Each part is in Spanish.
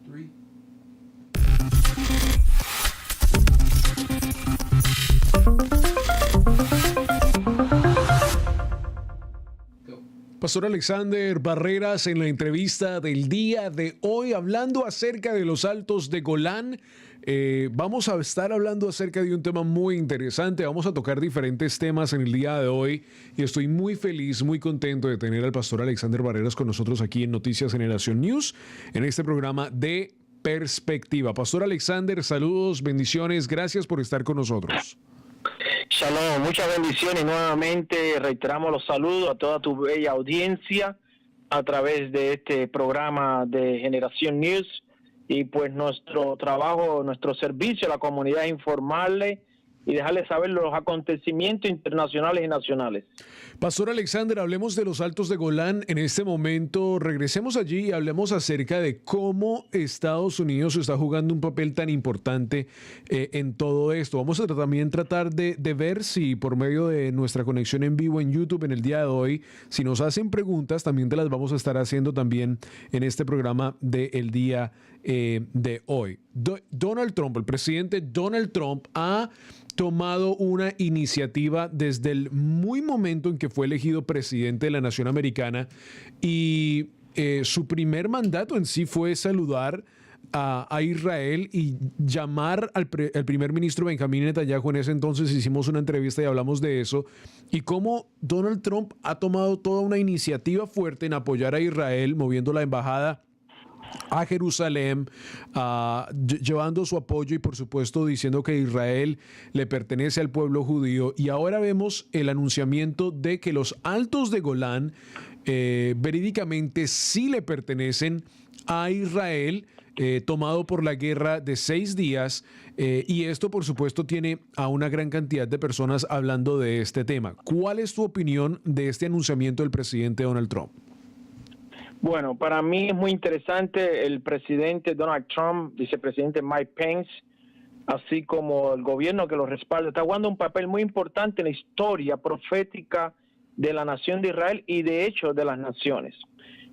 Three. Pastor Alexander Barreras en la entrevista del día de hoy hablando acerca de los Altos de Golán. Vamos a estar hablando acerca de un tema muy interesante. Vamos a tocar diferentes temas en el día de hoy y estoy muy feliz, muy contento de tener al Pastor Alexander Barreras con nosotros aquí en Noticias Generación News en este programa de Perspectiva. Pastor Alexander, saludos, bendiciones, gracias por estar con nosotros. Shalom, muchas bendiciones. Nuevamente reiteramos los saludos a toda tu bella audiencia a través de este programa de Generación News. Y pues nuestro trabajo, nuestro servicio a la comunidad es informarle y dejarle saber los acontecimientos internacionales y nacionales. Pastor Alexander, hablemos de los Altos de Golán en este momento. Regresemos allí y hablemos acerca de cómo Estados Unidos está jugando un papel tan importante en todo esto. Vamos a también tratar de ver si por medio de nuestra conexión en vivo en YouTube en el día de hoy, si nos hacen preguntas, también te las vamos a estar haciendo también en este programa del día de hoy. Donald Trump, el presidente Donald Trump ha tomado una iniciativa desde el muy momento en que fue elegido presidente de la nación americana y su primer mandato en sí fue saludar a Israel y llamar al primer ministro Benjamín Netanyahu. En ese entonces hicimos una entrevista y hablamos de eso y cómo Donald Trump ha tomado toda una iniciativa fuerte en apoyar a Israel, moviendo la embajada a Jerusalén, llevando su apoyo y por supuesto diciendo que Israel le pertenece al pueblo judío. Y ahora vemos el anunciamiento de que los Altos de Golán verídicamente sí le pertenecen a Israel, tomado por la guerra de 6 días, y esto por supuesto tiene a una gran cantidad de personas hablando de este tema. ¿Cuál es tu opinión de este anunciamiento del presidente Donald Trump? Bueno, para mí es muy interesante el presidente Donald Trump, vicepresidente Mike Pence, así como el gobierno que lo respalda, está jugando un papel muy importante en la historia profética de la nación de Israel y de hecho de las naciones.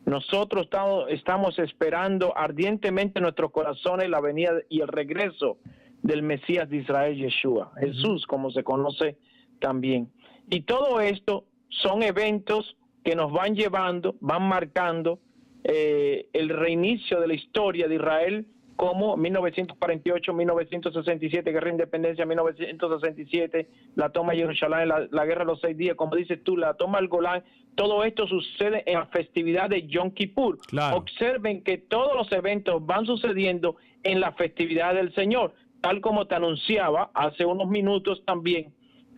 Nosotros estamos esperando ardientemente en nuestros corazones la venida y el regreso del Mesías de Israel, Yeshua, Jesús, como se conoce también. Y todo esto son eventos que nos van llevando, van marcando el reinicio de la historia de Israel, como 1948, 1967, guerra de independencia, 1967, la toma de Jerusalén, la guerra de los 6 días, como dices tú, la toma del Golán. Todo esto sucede en la festividad de Yom Kippur. Claro. Observen que todos los eventos van sucediendo en la festividad del Señor, tal como te anunciaba hace unos minutos también,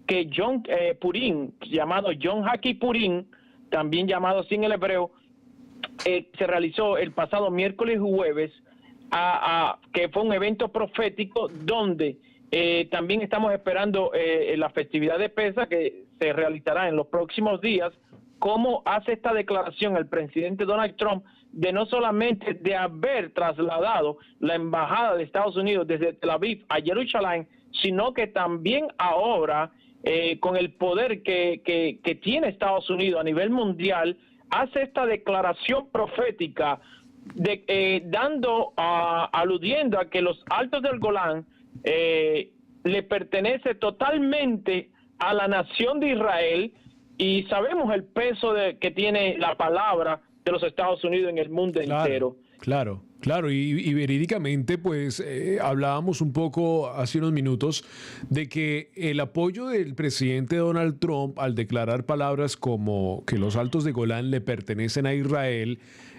que Yom Purim, llamado Yom HaKippurim, también llamado así en el hebreo, se realizó el pasado miércoles y jueves, que fue un evento profético donde también estamos esperando la festividad de Pesaj, que se realizará en los próximos días. Cómo hace esta declaración el presidente Donald Trump de no solamente de haber trasladado la embajada de Estados Unidos desde Tel Aviv a Jerusalén, sino que también ahora con el poder que tiene Estados Unidos a nivel mundial, hace esta declaración profética aludiendo a que los Altos del Golán le pertenece totalmente a la nación de Israel, y sabemos el peso que tiene la palabra de los Estados Unidos en el mundo entero. Claro, y verídicamente pues hablábamos un poco hace unos minutos de que el apoyo del presidente Donald Trump al declarar palabras como que los Altos de Golán le pertenecen a Israel,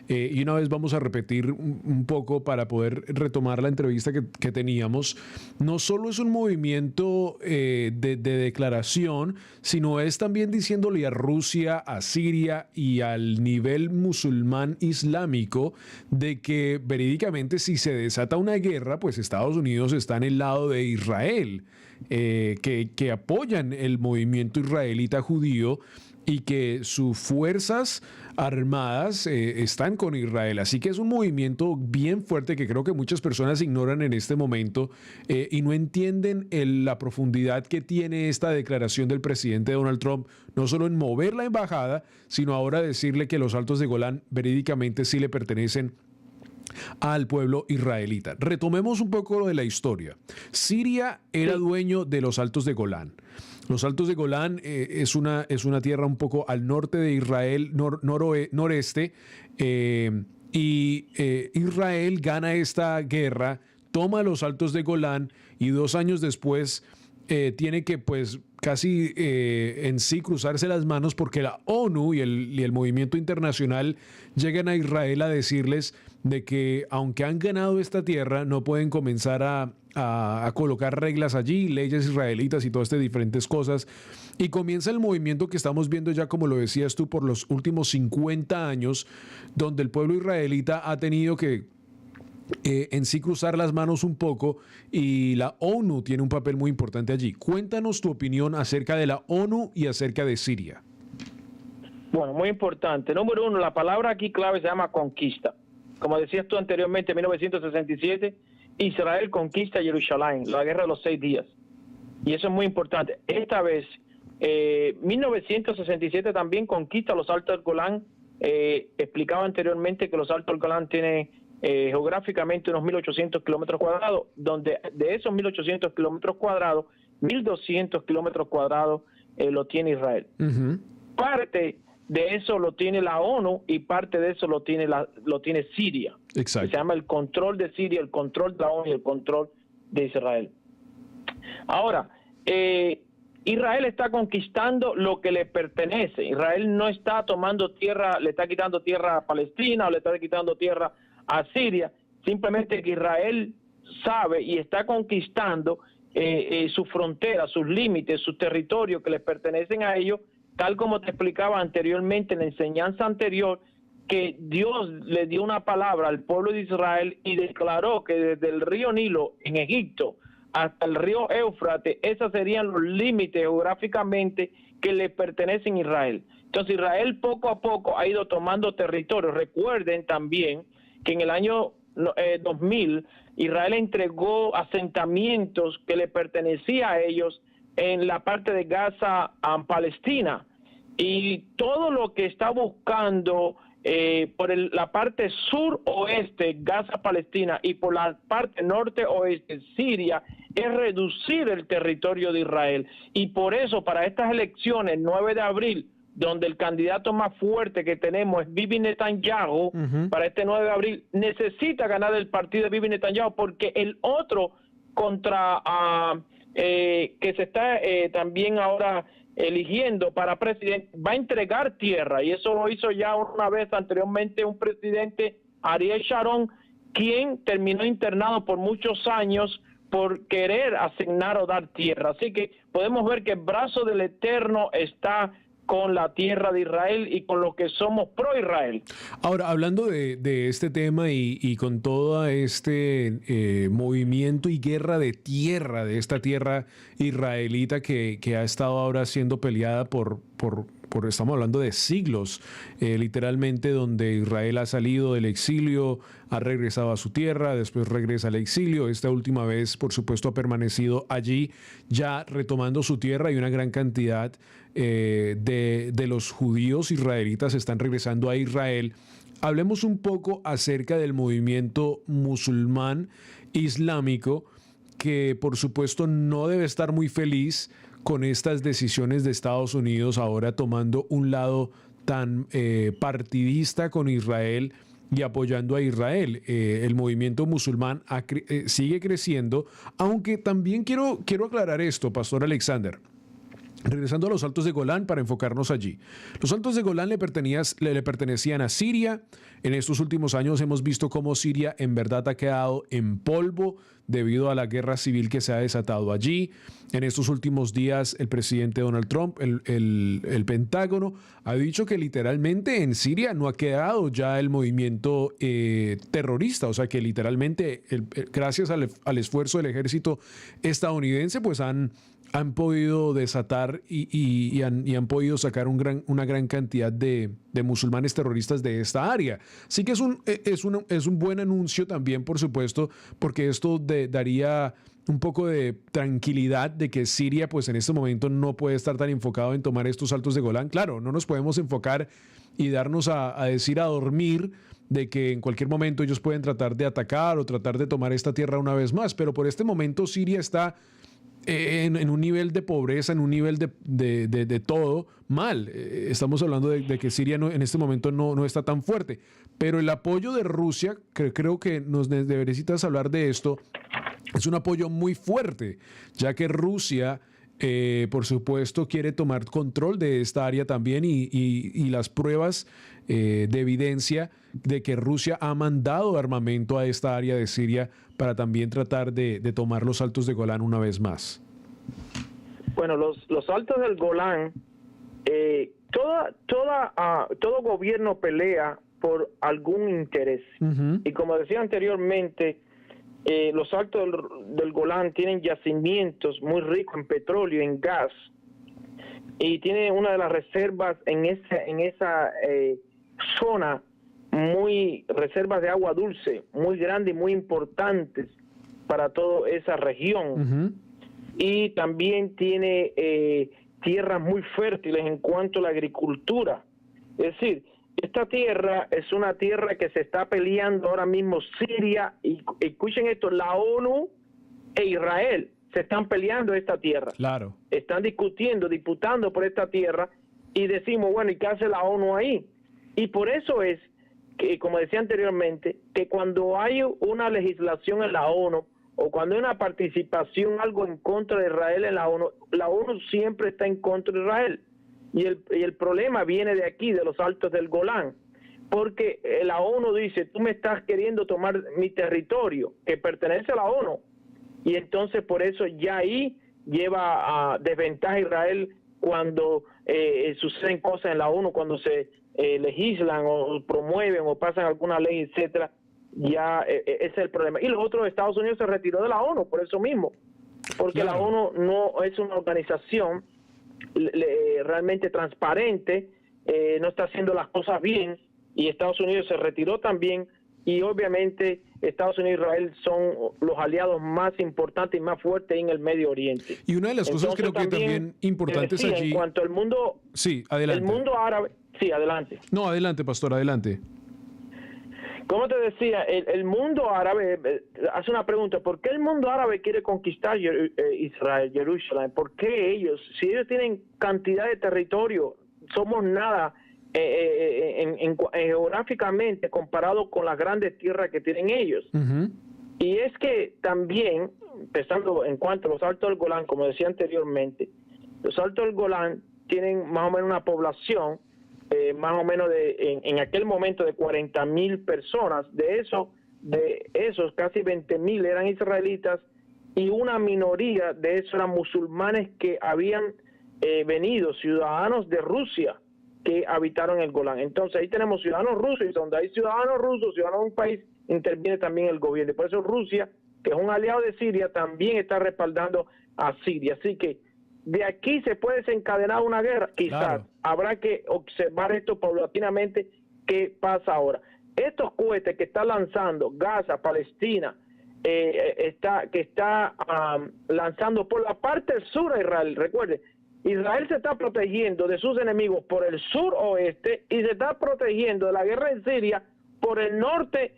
y una vez vamos a repetir un poco para poder retomar la entrevista que teníamos, no solo es un movimiento de declaración, sino es también diciéndole a Rusia, a Siria y al nivel musulmán islámico de que verídicamente si se desata una guerra, pues Estados Unidos está en el lado de Israel, que apoyan el movimiento israelita judío y que sus fuerzas armadas están con Israel. Así que es un movimiento bien fuerte que creo que muchas personas ignoran en este momento y no entienden la profundidad que tiene esta declaración del presidente Donald Trump, no solo en mover la embajada, sino ahora decirle que los Altos de Golán verídicamente sí le pertenecen al pueblo israelita. Retomemos un poco de la historia. Siria era dueño de los Altos de Golán. Los Altos de Golán es una tierra un poco al norte de Israel, noreste, Israel gana esta guerra, toma los Altos de Golán y 2 años después tiene que pues casi en sí cruzarse las manos porque la ONU y el movimiento internacional llegan a Israel a decirles de que aunque han ganado esta tierra no pueden comenzar a colocar reglas allí, leyes israelitas y todas estas diferentes cosas, y comienza el movimiento que estamos viendo ya, como lo decías tú, por los últimos 50 años, donde el pueblo israelita ha tenido que en sí cruzar las manos un poco, y la ONU tiene un papel muy importante allí. Cuéntanos tu opinión acerca de la ONU y acerca de Siria. Bueno, muy importante. Número uno, la palabra aquí clave se llama conquista. Como decías tú anteriormente, en 1967, Israel conquista Jerusalén, la guerra de los 6 días. Y eso es muy importante. Esta vez, 1967 también conquista los Altos del Golán. Explicaba anteriormente que los Altos del Golán tienen geográficamente unos 1.800 kilómetros cuadrados, donde de esos 1.800 kilómetros cuadrados, 1.200 kilómetros cuadrados lo tiene Israel. Parte de eso lo tiene la ONU y parte de eso lo tiene Siria. Exacto. Se llama el control de Siria, el control de la ONU y el control de Israel. Ahora, Israel está conquistando lo que le pertenece. Israel no está tomando tierra, le está quitando tierra a Palestina o le está quitando tierra a Siria. Simplemente que Israel sabe y está conquistando sus fronteras, sus límites, sus territorios que les pertenecen a ellos, tal como te explicaba anteriormente en la enseñanza anterior, que Dios le dio una palabra al pueblo de Israel y declaró que desde el río Nilo en Egipto hasta el río Éufrates, esos serían los límites geográficamente que le pertenecen a Israel. Entonces Israel poco a poco ha ido tomando territorio. Recuerden también que en el año 2000 Israel entregó asentamientos que le pertenecían a ellos en la parte de Gaza a Palestina, y todo lo que está buscando por la parte sur-oeste, Gaza-Palestina, y por la parte norte-oeste, Siria, es reducir el territorio de Israel. Y por eso, para estas elecciones, 9 de abril, donde el candidato más fuerte que tenemos es Bibi Netanyahu, para este 9 de abril, necesita ganar el partido de Bibi Netanyahu, porque el otro contra que se está también ahora eligiendo para presidente, va a entregar tierra, y eso lo hizo ya una vez anteriormente un presidente, Ariel Sharon, quien terminó internado por muchos años por querer asignar o dar tierra. Así que podemos ver que el brazo del Eterno está con la tierra de Israel y con los que somos pro-Israel. Ahora, hablando de este tema y con todo este movimiento y guerra de tierra, de esta tierra israelita que ha estado ahora siendo peleada por estamos hablando de siglos, literalmente, donde Israel ha salido del exilio, ha regresado a su tierra, después regresa al exilio. Esta última vez, por supuesto, ha permanecido allí, ya retomando su tierra, y una gran cantidad de los judíos israelitas están regresando a Israel. Hablemos un poco acerca del movimiento musulmán islámico, que por supuesto no debe estar muy feliz con estas decisiones de Estados Unidos ahora tomando un lado tan partidista con Israel y apoyando a Israel. El movimiento musulmán sigue creciendo, aunque también quiero aclarar esto, Pastor Alexander. Regresando a los Altos de Golán para enfocarnos allí. Los Altos de Golán le pertenecían a Siria. En estos últimos años hemos visto cómo Siria en verdad ha quedado en polvo debido a la guerra civil que se ha desatado allí. En estos últimos días el presidente Donald Trump, el Pentágono, ha dicho que literalmente en Siria no ha quedado ya el movimiento terrorista. O sea que literalmente gracias al esfuerzo del ejército estadounidense pues han podido desatar y han podido sacar una gran cantidad de musulmanes terroristas de esta área. Así que es un buen anuncio también, por supuesto, porque esto daría un poco de tranquilidad de que Siria pues en este momento no puede estar tan enfocado en tomar estos Altos de Golán. Claro, no nos podemos enfocar y darnos a decir a dormir de que en cualquier momento ellos pueden tratar de atacar o tratar de tomar esta tierra una vez más, pero por este momento Siria está en un nivel de pobreza, en un nivel de todo mal. Estamos hablando de que Siria en este momento no está tan fuerte, pero el apoyo de Rusia, que creo que nos necesitas hablar de esto, es un apoyo muy fuerte, ya que Rusia, por supuesto, quiere tomar control de esta área también y las pruebas de evidencia de que Rusia ha mandado armamento a esta área de Siria para también tratar de tomar los altos de Golán una vez más. Bueno, los altos del Golán, todo gobierno pelea por algún interés. Uh-huh. Y como decía anteriormente, los altos del Golán tienen yacimientos muy ricos en petróleo, en gas, y tiene una de las reservas en esa zona, reservas de agua dulce muy grandes y muy importantes para toda esa región. Uh-huh. Y también tiene tierras muy fértiles en cuanto a la agricultura. Es decir, esta tierra es una tierra que se está peleando ahora mismo Siria, y escuchen esto, la ONU e Israel se están peleando esta tierra. Claro. Están disputando por esta tierra, y decimos, bueno, ¿y qué hace la ONU ahí? Y por eso es que, como decía anteriormente, que cuando hay una legislación en la ONU, o cuando hay una participación, algo en contra de Israel en la ONU siempre está en contra de Israel. Y el problema viene de aquí, de los altos del Golán, porque la ONU dice, tú me estás queriendo tomar mi territorio, que pertenece a la ONU, y entonces por eso ya ahí lleva a desventaja a Israel cuando suceden cosas en la ONU, cuando se legislan o promueven o pasan alguna ley, etcétera. Ya ese es el problema. Y los otros, Estados Unidos se retiró de la ONU por eso mismo, porque claro, la ONU no es una organización realmente transparente, no está haciendo las cosas bien, y Estados Unidos se retiró también, y obviamente Estados Unidos y Israel son los aliados más importantes y más fuertes en el Medio Oriente. Y una de las cosas creo que también importantes allí... En cuanto al mundo... Sí, adelante. El mundo árabe... Sí, adelante. No, adelante, pastor, adelante. Como te decía, el mundo árabe hace una pregunta: ¿por qué el mundo árabe quiere conquistar Israel, Jerusalén? ¿Por qué ellos? Si ellos tienen cantidad de territorio, somos nada geográficamente comparado con las grandes tierras que tienen ellos. Uh-huh. Y es que también, empezando en cuanto a los altos del Golán, como decía anteriormente, los altos del Golán tienen más o menos una población más o menos en aquel momento de 40,000 personas. De esos casi 20,000 eran israelitas, y una minoría de esos eran musulmanes que habían venido, ciudadanos de Rusia que habitaron el Golán. Entonces ahí tenemos ciudadanos rusos, y donde hay ciudadanos rusos, ciudadanos de un país, interviene también el gobierno. Y por eso Rusia, que es un aliado de Siria, también está respaldando a Siria. Así que de aquí se puede desencadenar una guerra, quizás. Claro. Habrá que observar esto paulatinamente, qué pasa ahora. Estos cohetes que está lanzando Gaza, Palestina, que está lanzando por la parte sur a Israel. Recuerde, Israel se está protegiendo de sus enemigos por el sur-oeste, y se está protegiendo de la guerra en Siria por el norte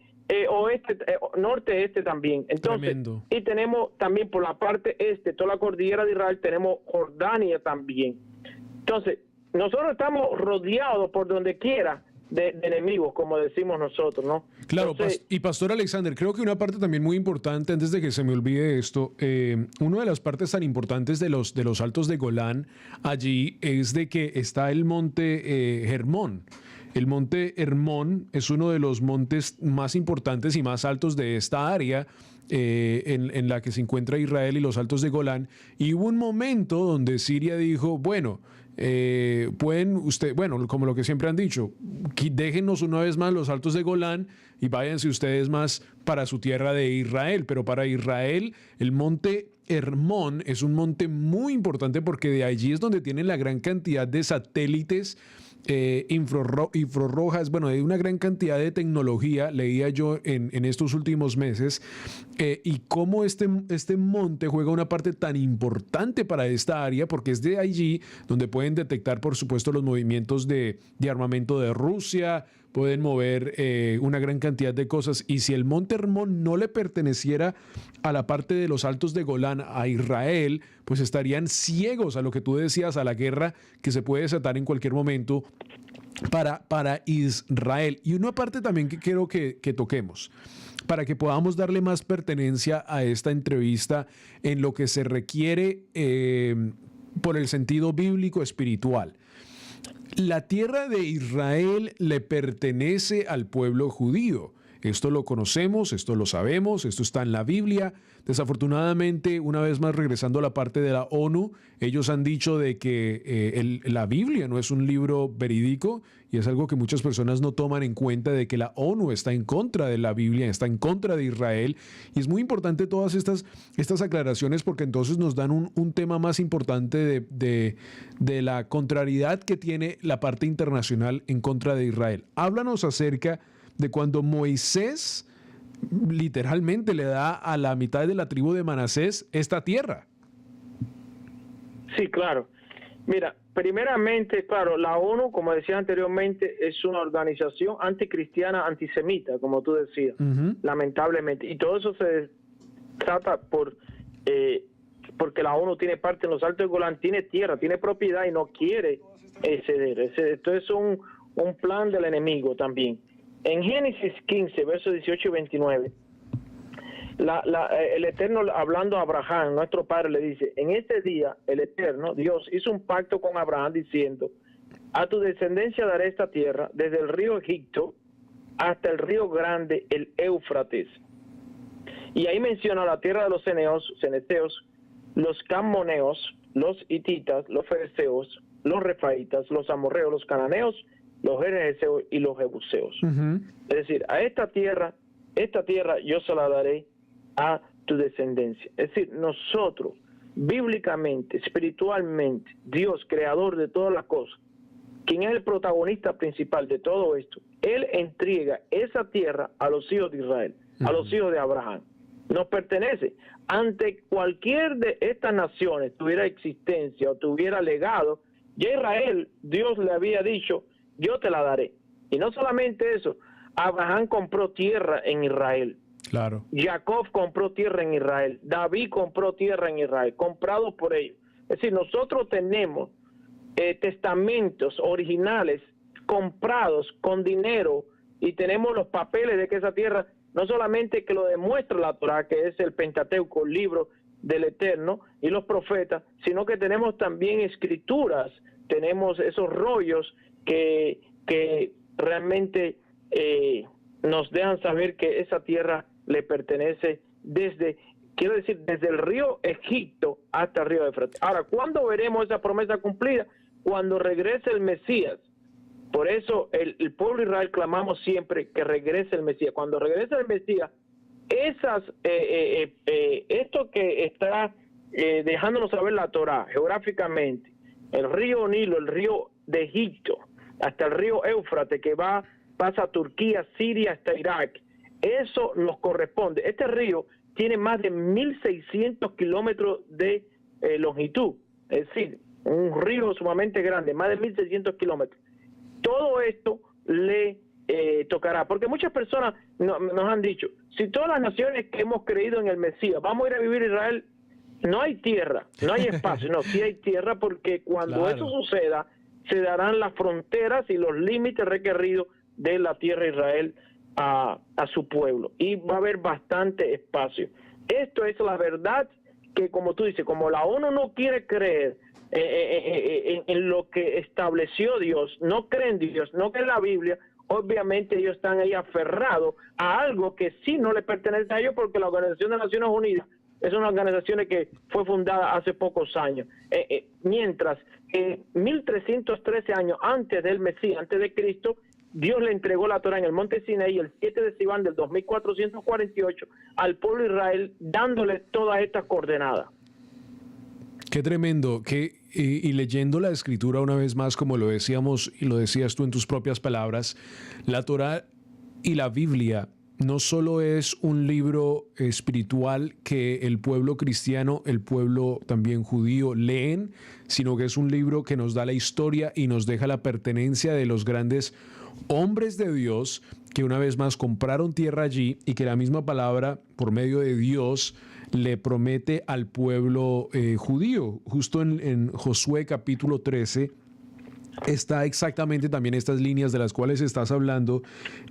norte-este también. Entonces, tremendo. Y tenemos también por la parte este, toda la cordillera de Israel, tenemos Jordania también. Entonces, nosotros estamos rodeados por donde quiera de enemigos, como decimos nosotros, ¿no? Claro, Entonces, y Pastor Alexander, creo que una parte también muy importante, antes de que se me olvide esto, una de las partes tan importantes de los altos de Golán allí es de que está el monte Hermón. El monte Hermón es uno de los montes más importantes y más altos de esta área en la que se encuentra Israel y los altos de Golán. Y hubo un momento donde Siria dijo, bueno, como lo que siempre han dicho, déjenos una vez más los altos de Golán y váyanse ustedes más para su tierra de Israel. Pero para Israel el monte Hermón es un monte muy importante, porque de allí es donde tienen la gran cantidad de satélites infrarrojas, bueno, hay una gran cantidad de tecnología, leía yo en estos últimos meses, y cómo este monte juega una parte tan importante para esta área, porque es de allí donde pueden detectar, por supuesto, los movimientos de armamento de Rusia, pueden mover una gran cantidad de cosas. Y si el Monte Hermón no le perteneciera a la parte de los altos de Golán, a Israel, pues estarían ciegos a lo que tú decías, a la guerra que se puede desatar en cualquier momento para Israel. Y una parte también que quiero que toquemos, para que podamos darle más pertenencia a esta entrevista en lo que se requiere por el sentido bíblico espiritual. La tierra de Israel le pertenece al pueblo judío. Esto lo conocemos, esto lo sabemos, esto está en la Biblia. Desafortunadamente, una vez más regresando a la parte de la ONU, ellos han dicho de que la Biblia no es un libro verídico y es algo que muchas personas no toman en cuenta, de que la ONU está en contra de la Biblia, está en contra de Israel. Y es muy importante todas estas aclaraciones, porque entonces nos dan un tema más importante de la contrariedad que tiene la parte internacional en contra de Israel. Háblanos acerca de cuando Moisés literalmente le da a la mitad de la tribu de Manasés esta tierra. Sí, claro. Mira, primeramente, claro, la ONU, como decía anteriormente, es una organización anticristiana, antisemita, como tú decías, lamentablemente. Y todo eso se trata porque la ONU tiene parte en los Altos de Golán, tiene tierra, tiene propiedad y no quiere ceder. Esto es un plan del enemigo también. En Génesis 15, versos 18 y 29, el Eterno, hablando a Abraham, nuestro padre, le dice: en este día el Eterno, Dios, hizo un pacto con Abraham diciendo: a tu descendencia daré esta tierra, desde el río Egipto hasta el río grande, el Éufrates. Y ahí menciona la tierra de los ceneteos, los cammoneos, los hititas, los fereceos, los refaitas, los amorreos, los cananeos, los gergeseos y los jebuseos. Es decir, a esta tierra yo se la daré a tu descendencia. Es decir, nosotros, bíblicamente, espiritualmente, Dios, creador de todas las cosas, quien es el protagonista principal de todo esto, Él entrega esa tierra a los hijos de Israel, a los hijos de Abraham. Nos pertenece. Ante cualquier de estas naciones tuviera existencia o tuviera legado, ya Israel, Dios le había dicho: yo te la daré. Y no solamente eso, Abraham compró tierra en Israel. Claro. Jacob compró tierra en Israel. David compró tierra en Israel, comprado por ellos. Es decir, nosotros tenemos testamentos originales comprados con dinero y tenemos los papeles de que esa tierra, no solamente que lo demuestra la Torá, que es el Pentateuco, el libro del Eterno, y los profetas, sino que tenemos también escrituras, tenemos esos rollos que realmente nos dejan saber que esa tierra le pertenece desde el río Egipto hasta el río Éufrates. Ahora, ¿cuándo veremos esa promesa cumplida? Cuando regrese el Mesías. Por eso el pueblo de Israel clamamos siempre que regrese el Mesías. Cuando regrese el Mesías, esto que está dejándonos saber la Torá geográficamente, el río Nilo, el río de Egipto, hasta el río Éufrates, que pasa a Turquía, Siria, hasta Irak, eso nos corresponde. Este río tiene más de 1.600 kilómetros de longitud, es decir, un río sumamente grande, más de 1.600 kilómetros. Todo esto le tocará, porque muchas personas nos han dicho: si todas las naciones que hemos creído en el Mesías vamos a ir a vivir a Israel, no hay tierra, no hay espacio. No, sí hay tierra, porque cuando eso suceda, se darán las fronteras y los límites requeridos de la tierra de Israel a su pueblo, y va a haber bastante espacio. Esto es la verdad, que como tú dices, como la ONU no quiere creer en lo que estableció Dios, no creen en Dios, no creen en la Biblia, obviamente ellos están ahí aferrados a algo que sí no le pertenece a ellos, porque la Organización de Naciones Unidas es una organización que fue fundada hace pocos años, mientras 1313 años antes del Mesías, antes de Cristo, Dios le entregó la Torá en el monte Sinaí el 7 de Sivan del 2448 al pueblo de Israel, dándole todas estas coordenadas. Qué tremendo. Y leyendo la escritura una vez más, como lo decíamos y lo decías tú en tus propias palabras, la Torá y la Biblia no solo es un libro espiritual que el pueblo cristiano, el pueblo también judío leen, sino que es un libro que nos da la historia y nos deja la pertenencia de los grandes hombres de Dios que una vez más compraron tierra allí y que la misma palabra, por medio de Dios, le promete al pueblo judío. Justo en Josué capítulo 13 está exactamente también estas líneas de las cuales estás hablando,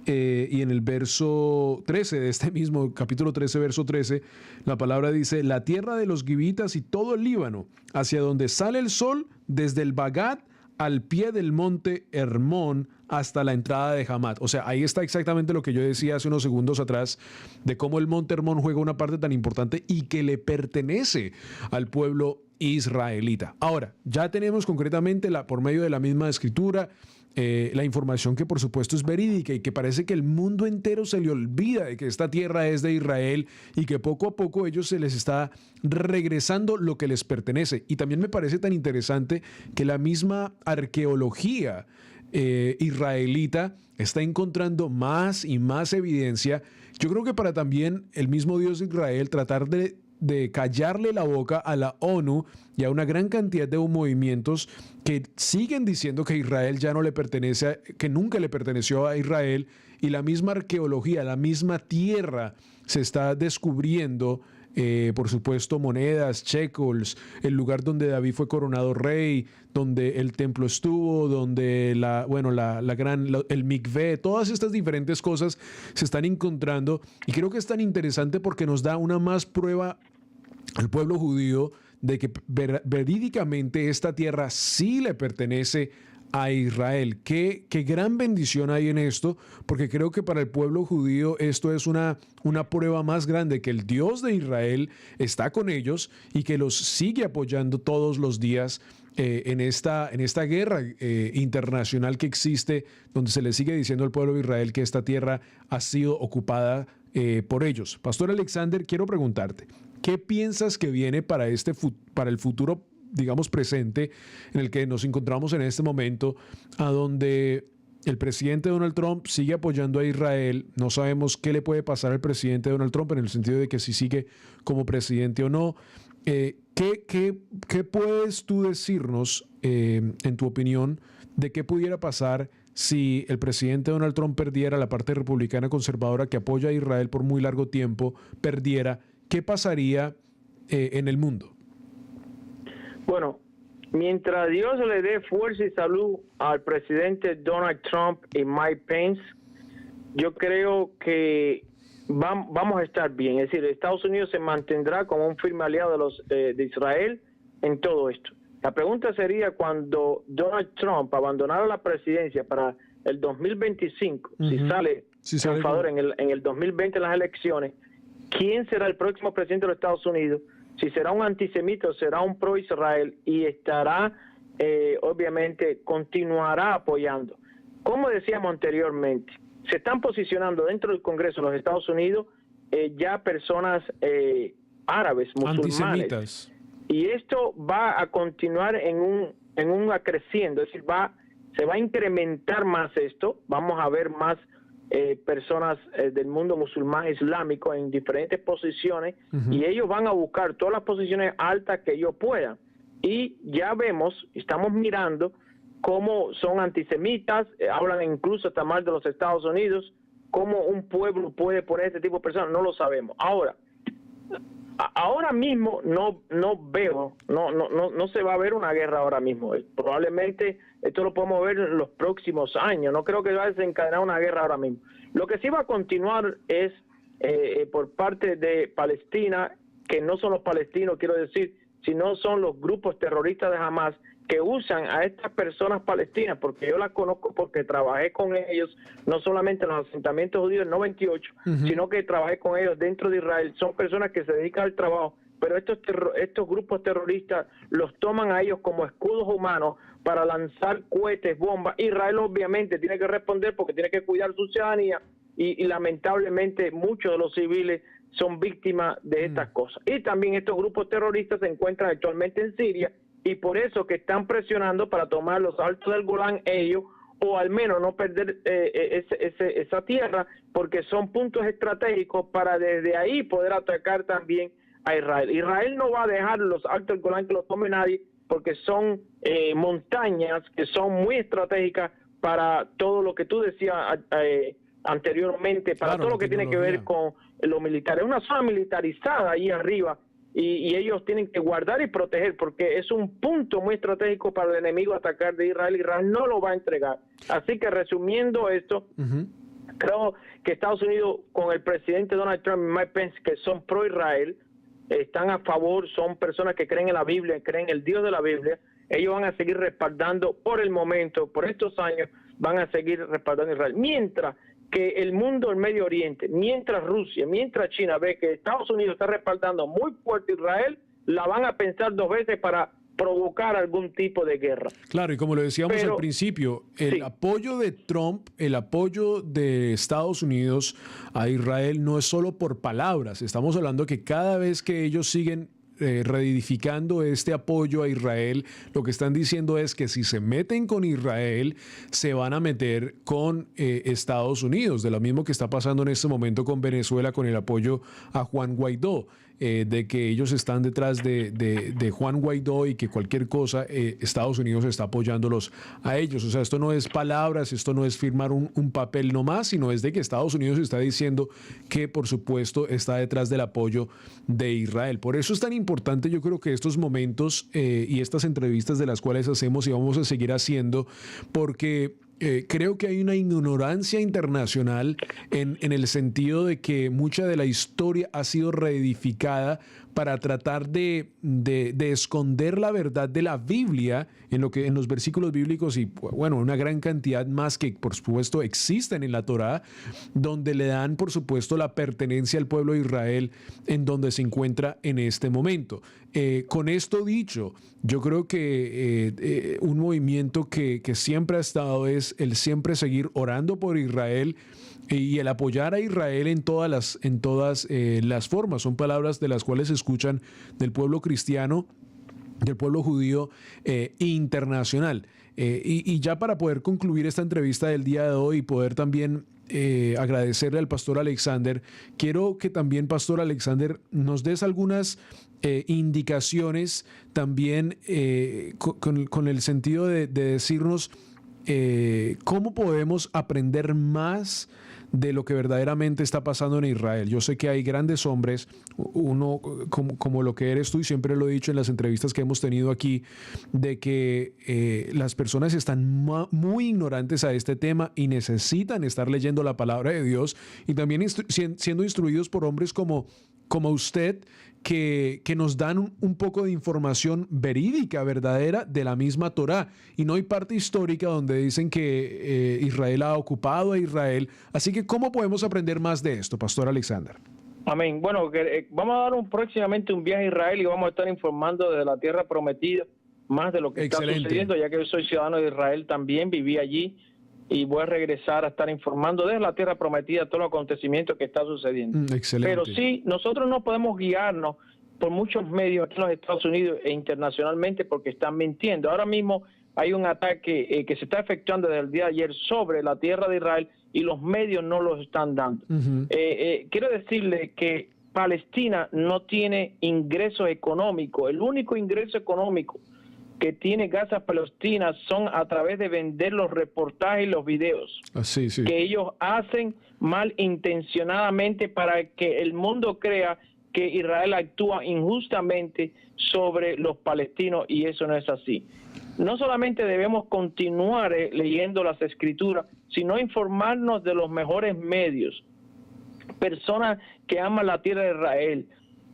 y en el verso 13 de este mismo capítulo 13, verso 13, la palabra dice: la tierra de los givitas y todo el Líbano, hacia donde sale el sol, desde el Bagad al pie del monte Hermón hasta la entrada de Hamat. O sea, ahí está exactamente lo que yo decía hace unos segundos atrás, de cómo el monte Hermón juega una parte tan importante y que le pertenece al pueblo israelita. Ahora, ya tenemos concretamente, por medio de la misma escritura, la información que por supuesto es verídica y que parece que el mundo entero se le olvida de que esta tierra es de Israel y que poco a poco ellos se les está regresando lo que les pertenece. Y también me parece tan interesante que la misma arqueología israelita está encontrando más y más evidencia. Yo creo que para también el mismo Dios de Israel tratar de callarle la boca a la ONU y a una gran cantidad de movimientos que siguen diciendo que Israel ya no le pertenece, que nunca le perteneció a Israel, y la misma arqueología, la misma tierra se está descubriendo, por supuesto, monedas, shekels, el lugar donde David fue coronado rey, donde el templo estuvo, donde el mikvé, todas estas diferentes cosas se están encontrando, y creo que es tan interesante porque nos da una más prueba al pueblo judío de que verídicamente esta tierra sí le pertenece a Israel. Qué gran bendición hay en esto, porque creo que para el pueblo judío esto es una prueba más grande que el Dios de Israel está con ellos y que los sigue apoyando todos los días en esta guerra internacional que existe, donde se le sigue diciendo al pueblo de Israel que esta tierra ha sido ocupada por ellos. Pastor Alexander, quiero preguntarte, ¿qué piensas que viene para el futuro, digamos, presente, en el que nos encontramos en este momento, a donde el presidente Donald Trump sigue apoyando a Israel? No sabemos qué le puede pasar al presidente Donald Trump en el sentido de que si sigue como presidente o no. ¿Qué puedes tú decirnos, en tu opinión, de qué pudiera pasar si el presidente Donald Trump perdiera, la parte republicana conservadora que apoya a Israel por muy largo tiempo perdiera? ¿Qué pasaría en el mundo? Bueno, mientras Dios le dé fuerza y salud al presidente Donald Trump y Mike Pence, yo creo que vamos a estar bien. Es decir, Estados Unidos se mantendrá como un firme aliado de Israel en todo esto. La pregunta sería, cuando Donald Trump abandonara la presidencia para el 2025, si sale triunfador en el 2020 en las elecciones, ¿quién será el próximo presidente de los Estados Unidos? Si será un antisemita o será un pro-Israel, y estará, obviamente, continuará apoyando. Como decíamos anteriormente, se están posicionando dentro del Congreso de los Estados Unidos ya personas árabes, musulmanes. Antisemitas. Y esto va a continuar en un creciendo, es decir, se va a incrementar más esto. Vamos a ver más personas del mundo musulmán islámico en diferentes posiciones, y ellos van a buscar todas las posiciones altas que ellos puedan. Y ya vemos, estamos mirando cómo son antisemitas, hablan incluso hasta mal de los Estados Unidos. ¿Cómo un pueblo puede poner este tipo de personas? No lo sabemos. Ahora mismo no veo, no se va a ver una guerra ahora mismo. Probablemente esto lo podemos ver en los próximos años. No creo que va a desencadenar una guerra ahora mismo. Lo que sí va a continuar es por parte de Palestina, que no son los palestinos, quiero decir, sino son los grupos terroristas de Hamas, que usan a estas personas palestinas, porque yo las conozco porque trabajé con ellos, no solamente en los asentamientos judíos del 98, sino que trabajé con ellos dentro de Israel. Son personas que se dedican al trabajo, pero estos grupos terroristas los toman a ellos como escudos humanos para lanzar cohetes, bombas. Israel obviamente tiene que responder porque tiene que cuidar su ciudadanía, y lamentablemente muchos de los civiles son víctimas de estas cosas. Y también estos grupos terroristas se encuentran actualmente en Siria, y por eso que están presionando para tomar los altos del Golán ellos, o al menos no perder esa tierra, porque son puntos estratégicos para desde ahí poder atacar también a Israel. Israel no va a dejar los altos del Golán que los tome nadie, porque son montañas que son muy estratégicas para todo lo que tú decías anteriormente, para Claro, todo la lo que tiene que ver tecnología. con lo militar. Es una zona militarizada ahí arriba y ellos tienen que guardar y proteger porque es un punto muy estratégico para el enemigo atacar de Israel. Israel no lo va a entregar. Así que resumiendo esto, creo que Estados Unidos con el presidente Donald Trump y Mike Pence, que son pro-Israel, están a favor, son personas que creen en la Biblia, creen en el Dios de la Biblia. Ellos van a seguir respaldando por el momento, por estos años, van a seguir respaldando a Israel. Mientras que el mundo del Medio Oriente, mientras Rusia, mientras China ve que Estados Unidos está respaldando muy fuerte a Israel, la van a pensar dos veces para provocar algún tipo de guerra. Claro, y como lo decíamos Pero, al principio, el sí. apoyo de Trump, el apoyo de Estados Unidos a Israel no es solo por palabras. Estamos hablando que cada vez que ellos siguen reedificando este apoyo a Israel, lo que están diciendo es que si se meten con Israel, se van a meter con Estados Unidos, de lo mismo que está pasando en este momento con Venezuela, con el apoyo a Juan Guaidó, de que ellos están detrás de Juan Guaidó y que cualquier cosa, Estados Unidos está apoyándolos a ellos. O sea, esto no es palabras, esto no es firmar un papel nomás, sino es de que Estados Unidos está diciendo que, por supuesto, está detrás del apoyo de Israel. Por eso es tan importante, yo creo que estos momentos y estas entrevistas de las cuales hacemos y vamos a seguir haciendo, porque creo que hay una ignorancia internacional en el sentido de que mucha de la historia ha sido reedificada para tratar de esconder la verdad de la Biblia en los versículos bíblicos y, bueno, una gran cantidad más que, por supuesto, existen en la Torá, donde le dan, por supuesto, la pertenencia al pueblo de Israel en donde se encuentra en este momento. Con esto dicho, yo creo que un movimiento que siempre ha estado es el siempre seguir orando por Israel y el apoyar a Israel en todas las formas. Son palabras de las cuales se escuchan del pueblo cristiano, del pueblo judío internacional. Y ya para poder concluir esta entrevista del día de hoy y poder también agradecerle al pastor Alexander, quiero que también, pastor Alexander, nos des algunas indicaciones también con el sentido de decirnos cómo podemos aprender más de lo que verdaderamente está pasando en Israel. Yo sé que hay grandes hombres, uno como lo que eres tú, y siempre lo he dicho en las entrevistas que hemos tenido aquí, de que las personas están muy ignorantes a este tema y necesitan estar leyendo la palabra de Dios y también siendo instruidos por hombres como usted, que nos dan un poco de información verídica, verdadera, de la misma Torá. Y no hay parte histórica donde dicen que Israel ha ocupado a Israel. Así que, ¿cómo podemos aprender más de esto, pastor Alexander? Amén. Bueno, vamos a dar próximamente un viaje a Israel y vamos a estar informando de la tierra prometida, más de lo que está sucediendo, ya que yo soy ciudadano de Israel también, viví allí y voy a regresar a estar informando desde la tierra prometida todos los acontecimientos que está sucediendo. Excelente. Pero sí, nosotros no podemos guiarnos por muchos medios aquí en los Estados Unidos e internacionalmente porque están mintiendo. Ahora mismo hay un ataque que se está efectuando desde el día de ayer sobre la tierra de Israel y los medios no los están dando. Quiero decirle que Palestina no tiene ingresos económicos. El único ingreso económico que tiene Gaza Palestina son a través de vender los reportajes y los videos que ellos hacen malintencionadamente para que el mundo crea que Israel actúa injustamente sobre los palestinos y eso no es así. No solamente debemos continuar leyendo las escrituras, sino informarnos de los mejores medios, personas que aman la tierra de Israel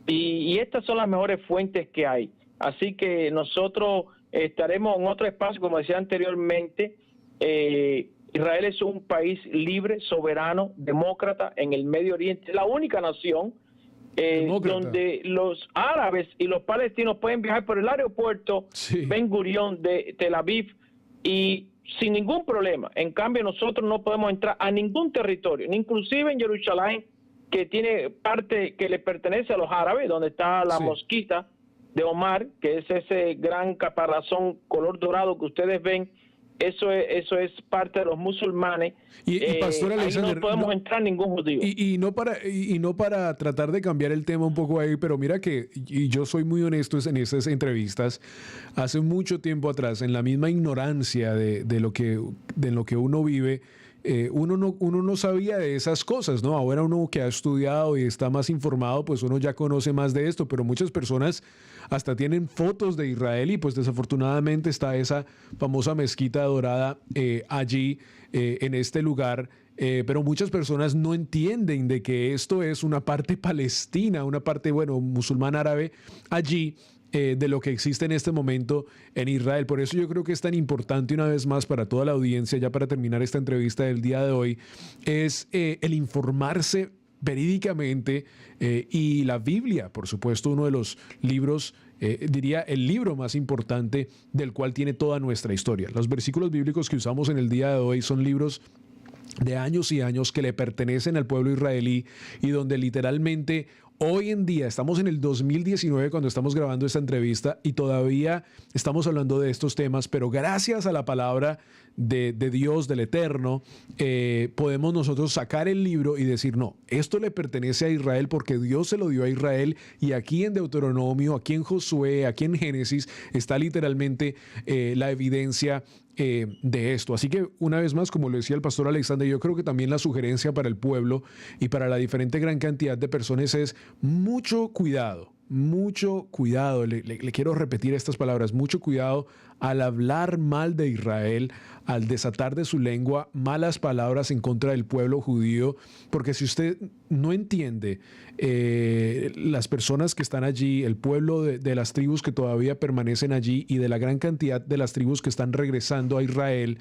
y estas son las mejores fuentes que hay. Así que nosotros estaremos en otro espacio, como decía anteriormente. Israel es un país libre, soberano, demócrata en el Medio Oriente, la única nación donde los árabes y los palestinos pueden viajar por el aeropuerto Ben Gurión de Tel Aviv y sin ningún problema. En cambio, nosotros no podemos entrar a ningún territorio, ni inclusive en Jerusalén, que tiene parte que le pertenece a los árabes, donde está la mosquita de Omar, que es ese gran caparazón color dorado que ustedes ven eso es parte de los musulmanes. Y Pastor ahí Alexander, no podemos entrar ningún judío. Y no para tratar de cambiar el tema un poco ahí, pero mira que, y yo soy muy honesto en esas entrevistas, hace mucho tiempo atrás, en la misma ignorancia de lo que uno vive, uno no sabía de esas cosas, ¿no? Ahora uno que ha estudiado y está más informado, pues uno ya conoce más de esto, pero muchas personas hasta tienen fotos de Israel y pues desafortunadamente está esa famosa mezquita dorada allí en este lugar. Pero muchas personas no entienden de que esto es una parte palestina, una parte, bueno, musulmán árabe allí, de lo que existe en este momento en Israel. Por eso yo creo que es tan importante, una vez más, para toda la audiencia, ya para terminar esta entrevista del día de hoy, es el informarse verídicamente, y la Biblia, por supuesto, uno de los libros, diría el libro más importante del cual tiene toda nuestra historia. Los versículos bíblicos que usamos en el día de hoy son libros de años y años que le pertenecen al pueblo israelí y donde literalmente hoy en día, estamos en el 2019 cuando estamos grabando esta entrevista y todavía estamos hablando de estos temas, pero gracias a la palabra de Dios, del Eterno, podemos nosotros sacar el libro y decir, no, esto le pertenece a Israel porque Dios se lo dio a Israel, y aquí en Deuteronomio, aquí en Josué, aquí en Génesis, está literalmente la evidencia de esto. Así que una vez más, como lo decía el pastor Alexander, yo creo que también la sugerencia para el pueblo y para la diferente gran cantidad de personas es mucho cuidado. Mucho cuidado, le quiero repetir estas palabras, mucho cuidado al hablar mal de Israel, al desatar de su lengua malas palabras en contra del pueblo judío, porque si usted no entiende las personas que están allí, el pueblo de las tribus que todavía permanecen allí y de la gran cantidad de las tribus que están regresando a Israel,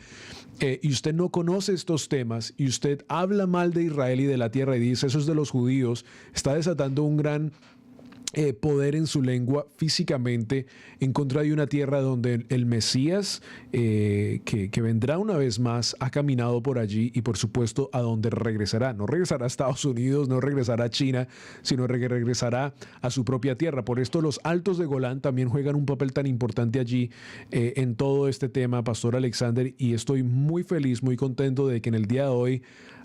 y usted no conoce estos temas y usted habla mal de Israel y de la tierra y dice eso es de los judíos, está desatando un gran poder en su lengua físicamente en contra de una tierra donde el Mesías, que vendrá una vez más, ha caminado por allí y por supuesto a donde regresará. No regresará a Estados Unidos, no regresará a China, sino que regresará a su propia tierra. Por esto los Altos de Golán también juegan un papel tan importante allí en todo este tema, Pastor Alexander, y estoy muy feliz, muy contento de que en el día de hoy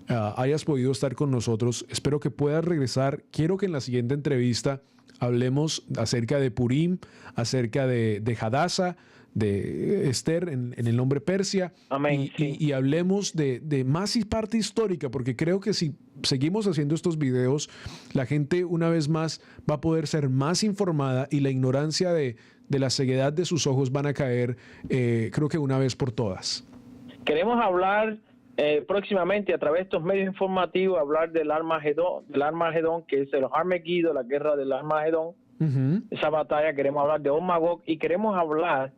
hayas podido estar con nosotros. Espero que puedas regresar. Quiero que en la siguiente entrevista hablemos acerca de Purim, acerca de Hadassah, de Esther en el nombre Persia. Amén, y hablemos de más parte histórica, porque creo que si seguimos haciendo estos videos, la gente una vez más va a poder ser más informada y la ignorancia de la ceguedad de sus ojos van a caer, creo que una vez por todas. Queremos hablar próximamente a través de estos medios informativos, hablar del Armagedón, que es el Armageddon, la guerra del Armagedón. Esa batalla, queremos hablar de Magog y queremos hablar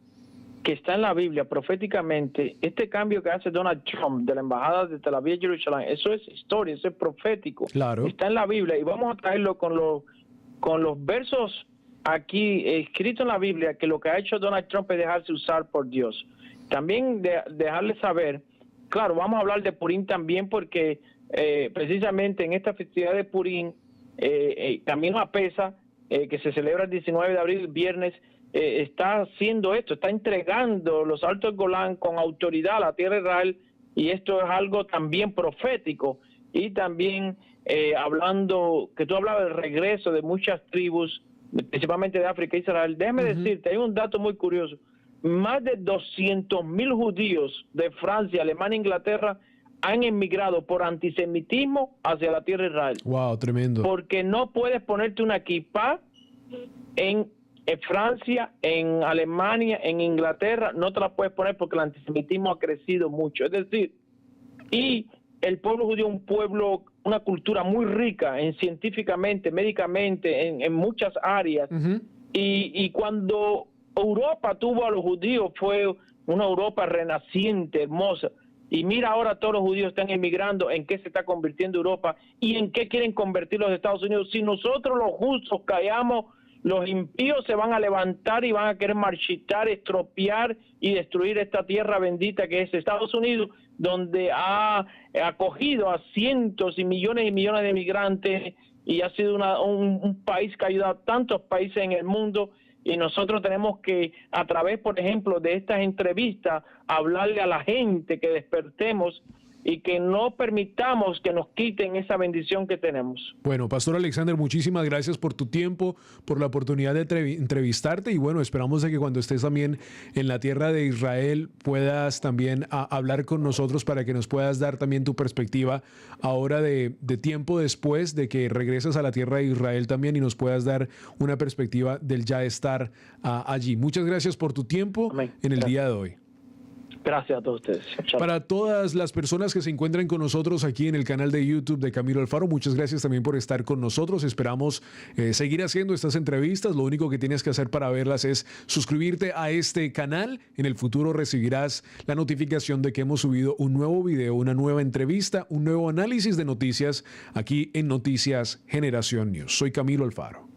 que está en la Biblia proféticamente, este cambio que hace Donald Trump de la embajada de Tel Aviv a Jerusalén, eso es historia, eso es profético. Claro. Está en la Biblia y vamos a traerlo con los versos aquí escritos en la Biblia, que lo que ha hecho Donald Trump es dejarse usar por Dios. También dejarle saber. Claro, vamos a hablar de Purim también porque precisamente en esta festividad de Purim, Camino a Pesa, que se celebra el 19 de abril, viernes, está haciendo esto, está entregando los Altos Golán con autoridad a la tierra de Israel, y esto es algo también profético. Y también hablando, que tú hablabas del regreso de muchas tribus, principalmente de África e Israel. Déjame decirte, hay un dato muy curioso. Más de 200,000 judíos de Francia, Alemania e Inglaterra han emigrado por antisemitismo hacia la tierra de Israel. Wow, tremendo. Porque no puedes ponerte una kippah en Francia, en Alemania, en Inglaterra, no te la puedes poner porque el antisemitismo ha crecido mucho. Es decir, y el pueblo judío es un pueblo, una cultura muy rica en científicamente, médicamente, en muchas áreas. Y cuando Europa tuvo a los judíos, fue una Europa renaciente, hermosa. Y mira ahora todos los judíos están emigrando, en qué se está convirtiendo Europa y en qué quieren convertir los Estados Unidos. Si nosotros los justos callamos, los impíos se van a levantar y van a querer marchitar, estropear y destruir esta tierra bendita que es Estados Unidos, donde ha acogido a cientos y millones de migrantes y ha sido un país que ha ayudado a tantos países en el mundo. y nosotros tenemos que, a través, por ejemplo, de estas entrevistas, hablarle a la gente que despertemos y que no permitamos que nos quiten esa bendición que tenemos. Bueno, Pastor Alexander, muchísimas gracias por tu tiempo, por la oportunidad de entrevistarte y bueno, esperamos de que cuando estés también en la tierra de Israel puedas también hablar con nosotros para que nos puedas dar también tu perspectiva ahora de tiempo después de que regresas a la tierra de Israel también y nos puedas dar una perspectiva del ya estar allí. Muchas gracias por tu tiempo. Amén. En el Gracias. día de hoy. Gracias a todos ustedes. Chao. Para todas las personas que se encuentran con nosotros aquí en el canal de YouTube de Camilo Alfaro, muchas gracias también por estar con nosotros. Esperamos seguir haciendo estas entrevistas. Lo único que tienes que hacer para verlas es suscribirte a este canal. En el futuro recibirás la notificación de que hemos subido un nuevo video, una nueva entrevista, un nuevo análisis de noticias aquí en Noticias Generación News. Soy Camilo Alfaro.